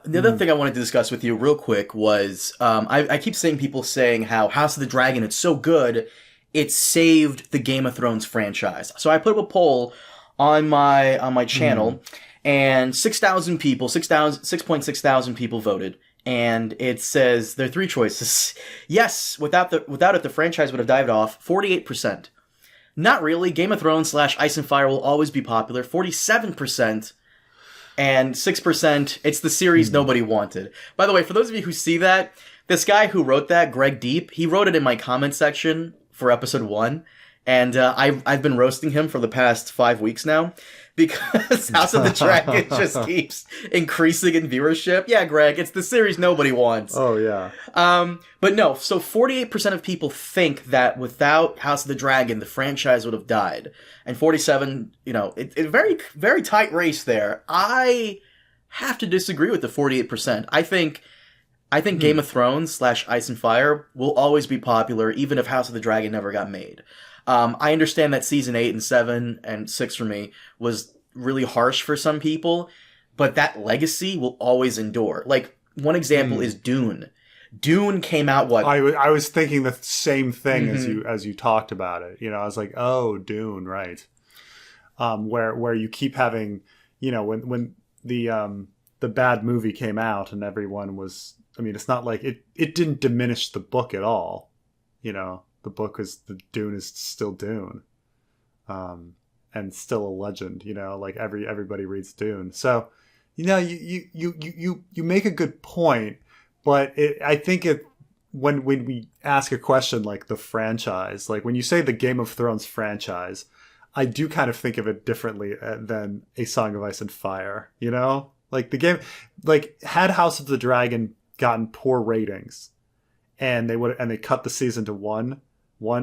The other thing I wanted to discuss with you real quick was I keep seeing people saying how House of the Dragon, it's so good, it saved the Game of Thrones franchise. So I put up a poll on my channel, and 6,000 people, 6.6 thousand people voted. And it says there are three choices. Yes, without it, the franchise would have dived off. 48%. Not really. Game of Thrones / Ice and Fire will always be popular. 47%. And 6%, it's the series nobody wanted. By the way, for those of you who see that, this guy who wrote that, Greg Deep, he wrote it in my comment section for episode 1. And I've been roasting him for the past 5 weeks now. Because House of the Dragon just keeps increasing in viewership. Yeah, Greg, it's the series nobody wants. Oh, yeah. But no, so 48% of people think that without House of the Dragon, the franchise would have died. And 47, it's a very, very tight race there. I have to disagree with the 48%. I think Game of Thrones / Ice and Fire will always be popular, even if House of the Dragon never got made. I understand that season 8 and 7 and 6 for me was really harsh for some people, but that legacy will always endure. Like, one example is Dune. Dune came out, what? I was thinking the same thing as you talked about it. I was like, oh, Dune, right. Where you keep having, when the bad movie came out and everyone was, it's not like it didn't diminish the book at all, The book Dune is still Dune, and still a legend. Like everybody reads Dune. So, you make a good point, but I think when we ask a question like the franchise, like when you say the Game of Thrones franchise, I do kind of think of it differently than A Song of Ice and Fire. Like the game, like had House of the Dragon gotten poor ratings, and they cut the season to one,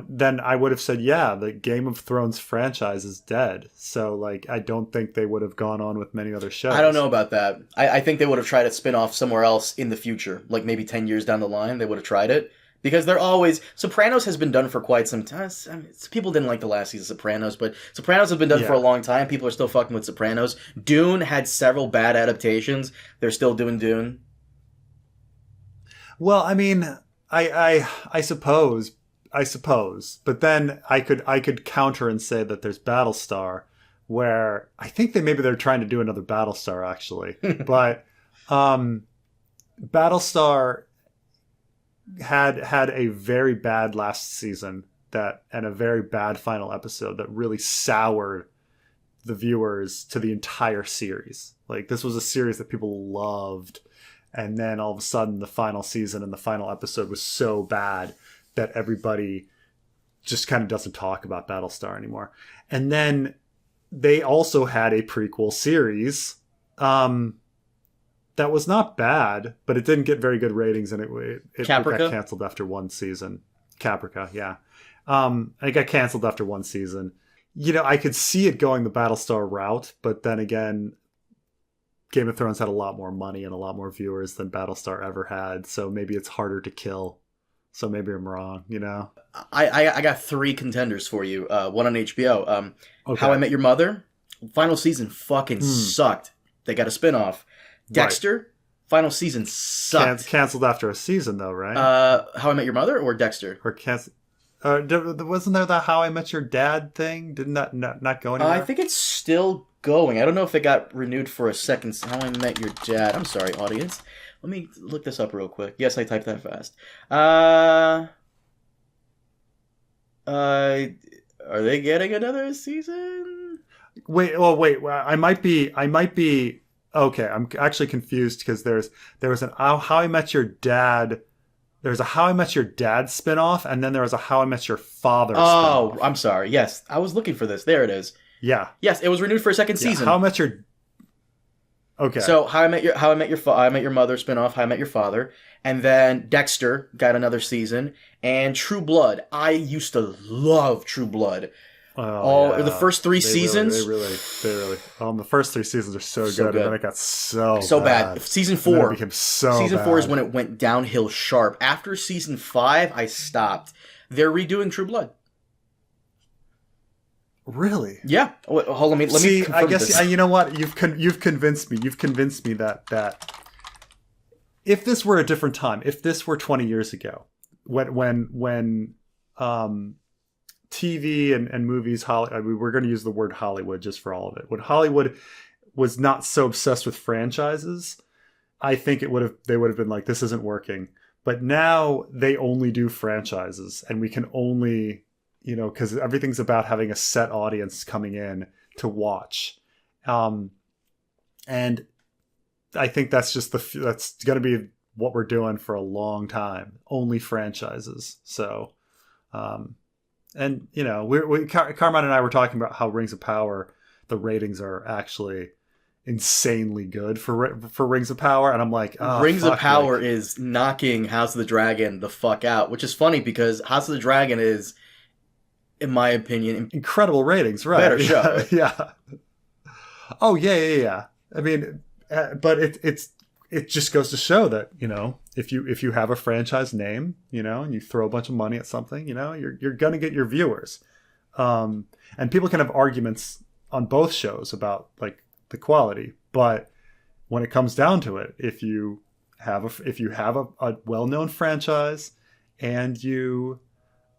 then I would have said, yeah, the Game of Thrones franchise is dead. So, like, I don't think they would have gone on with many other shows. I don't know about that. I think they would have tried to spin off somewhere else in the future. Like, maybe 10 years down the line, they would have tried it. Because they're always... Sopranos has been done for quite some time. People didn't like the last season of Sopranos, but Sopranos have been done for a long time. People are still fucking with Sopranos. Dune had several bad adaptations. They're still doing Dune. Well, I suppose... but then I could counter and say that there's Battlestar, where I think they're trying to do another Battlestar actually, but Battlestar had a very bad last season and a very bad final episode that really soured the viewers to the entire series. Like, this was a series that people loved, and then all of a sudden the final season and the final episode was so bad that everybody just kind of doesn't talk about Battlestar anymore. And then they also had a prequel series that was not bad, but it didn't get very good ratings, and it got canceled after one season. Caprica, yeah. It got canceled after one season. I could see it going the Battlestar route, but then again, Game of Thrones had a lot more money and a lot more viewers than Battlestar ever had, so maybe it's harder to kill. So maybe I'm wrong, I got 3 contenders for you. One on HBO. Okay. How I Met Your Mother. Final season fucking sucked. They got a spinoff. Dexter. Right. Final season sucked. Canceled after a season, though, right? How I Met Your Mother or Dexter? Or canceled. Wasn't there the How I Met Your Dad thing? Did not go anywhere? I think it's still going. I don't know if it got renewed for a second. How I Met Your Dad. I'm sorry, audience. Let me look this up real quick. Yes, I typed that fast. Are they getting another season? Wait. I might be. Okay, I'm actually confused because there was an How I Met Your Dad. There's a How I Met Your Dad spinoff, and then there was a How I Met Your Father spinoff. Oh, I'm sorry. Yes, I was looking for this. There it is. Yeah. Yes, it was renewed for a second season. How I Met Your... Okay. So How I Met Your Mother spinoff, How I Met Your Father, and then Dexter got another season, and True Blood. I used to love True Blood. The first 3 seasons. They really. The first 3 seasons are so good, and then it got so bad. Season 4 it became so Season bad. 4 is when it went downhill sharp. After season 5, I stopped. They're redoing True Blood. Really? Yeah. Hold on, let me See, confirm I guess this. you know what? You've convinced me. You've convinced me that if this were a different time, if this were 20 years ago, when TV and movies, we're going to use the word Hollywood just for all of it. When Hollywood was not so obsessed with franchises, I think they would have been like, this isn't working. But now they only do franchises, and we can only, because everything's about having a set audience coming in to watch. And I think that's going to be what we're doing for a long time. Only franchises. So, and Carmine and I were talking about how Rings of Power, the ratings are actually insanely good for Rings of Power, and I'm like, Rings of Power is knocking House of the Dragon the fuck out, which is funny because House of the Dragon is, in my opinion, incredible ratings, right? Better show. Yeah. Oh yeah. I mean, but it just goes to show that, if you have a franchise name, and you throw a bunch of money at something, you're going to get your viewers. And people can have arguments on both shows about like the quality, but when it comes down to it, if you have a well-known franchise and you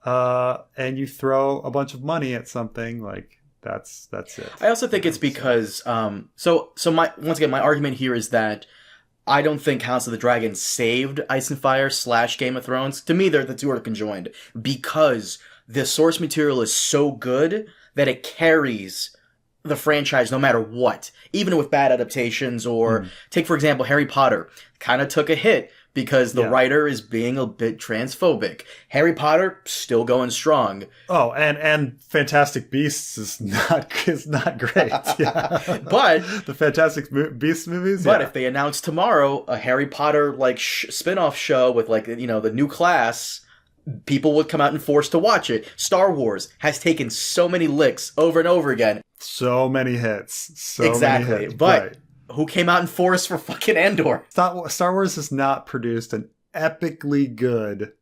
throw a bunch of money at something, like that's it. I also think it's because once again, my argument here is that I don't think House of the Dragon saved Ice and Fire / Game of Thrones. To me, the two are conjoined because the source material is so good that it carries the franchise no matter what, even with bad adaptations. Or take, for example, Harry Potter kind of took a hit because the writer is being a bit transphobic. Harry Potter still going strong. Oh, and Fantastic Beasts is not great. Yeah. But the Fantastic Beasts movies. But if they announce tomorrow a Harry Potter like spin-off show with like the new class, people would come out and force to watch it. Star Wars has taken so many licks over and over again. So many hits. Exactly. Many hits. But right. Who came out in force for fucking Andor? Star Wars has not produced an epically good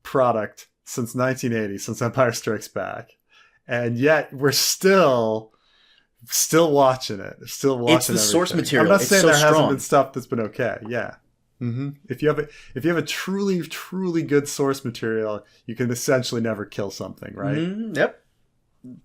product since 1980, since Empire Strikes Back. And yet we're still watching it. Still watching it. It's the source material. I'm not saying there strong. hasn't been stuff that's been okay. Yeah. Mm-hmm. If you have a truly, truly good source material, you can essentially never kill something, right? Mm-hmm. Yep.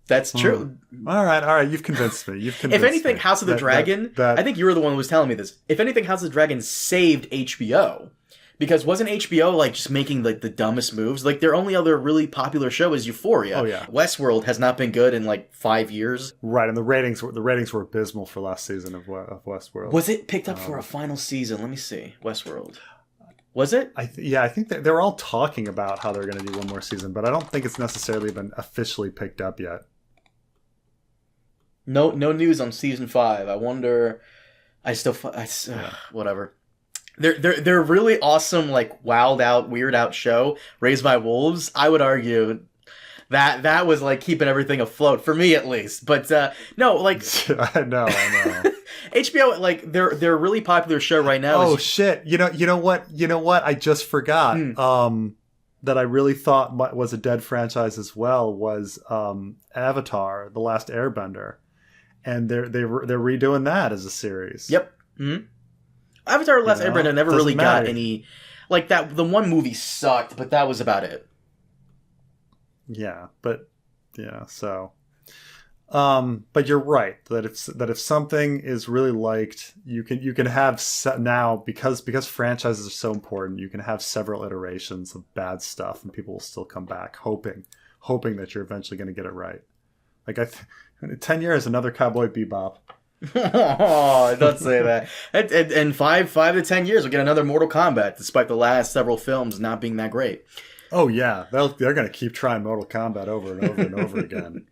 That's true. All right. You've convinced me. If anything, House of the Dragon, I think you were the one who was telling me this. If anything, House of the Dragon saved HBO. Because wasn't HBO like just making like the dumbest moves? Like their only other really popular show is Euphoria. Oh yeah. Westworld has not been good in like 5 years. Right, and the ratings were abysmal for last season of Westworld. Was it picked up for a final season? Let me see. Westworld. Was it? I think that they're all talking about how they're going to do one more season, but I don't think it's necessarily been officially picked up yet. No news on season 5. I wonder. Whatever. They're really awesome, like wild out, weird out show. Raised by Wolves. I would argue that was like keeping everything afloat for me at least. But no, like I know. HBO, like they're a really popular show right now. Oh shit! You know what? I just forgot. That I really thought was a dead franchise as well was Avatar: The Last Airbender, and they're redoing that as a series. Yep. Mm-hmm. Avatar: The Last Airbender never really got any, like that. The one movie sucked, but that was about it. Yeah, but yeah, so. But you're right that if something is really liked, you can have now because franchises are so important, you can have several iterations of bad stuff, and people will still come back hoping that you're eventually going to get it right. Like in 10 years, another Cowboy Bebop. Oh, don't say that. And 5 to 10 years, we'll get another Mortal Kombat, despite the last several films not being that great. Oh yeah, they're going to keep trying Mortal Kombat over and over and over again.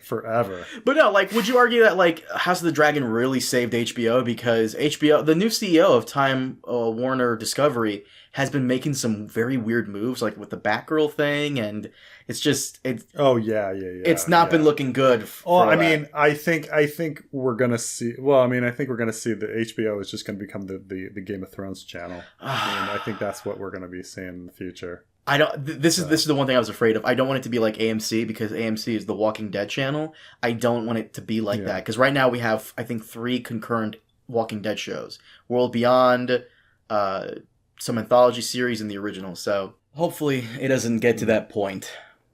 Forever. But no, like, would you argue that, like, House of the Dragon really saved HBO? Because HBO, the new CEO of Time Warner Discovery, has been making some very weird moves, like with the Batgirl thing, and Oh, yeah. It's not been looking good. I think we're going to see... Well, I think we're going to see that HBO is just going to become the Game of Thrones channel. And I think that's what we're going to be seeing in the future. I don't. This is the one thing I was afraid of. I don't want it to be like AMC because AMC is the Walking Dead channel. I don't want it to be like that because right now we have, I think, 3 concurrent Walking Dead shows. World Beyond, some anthology series in the original. So hopefully it doesn't get to that point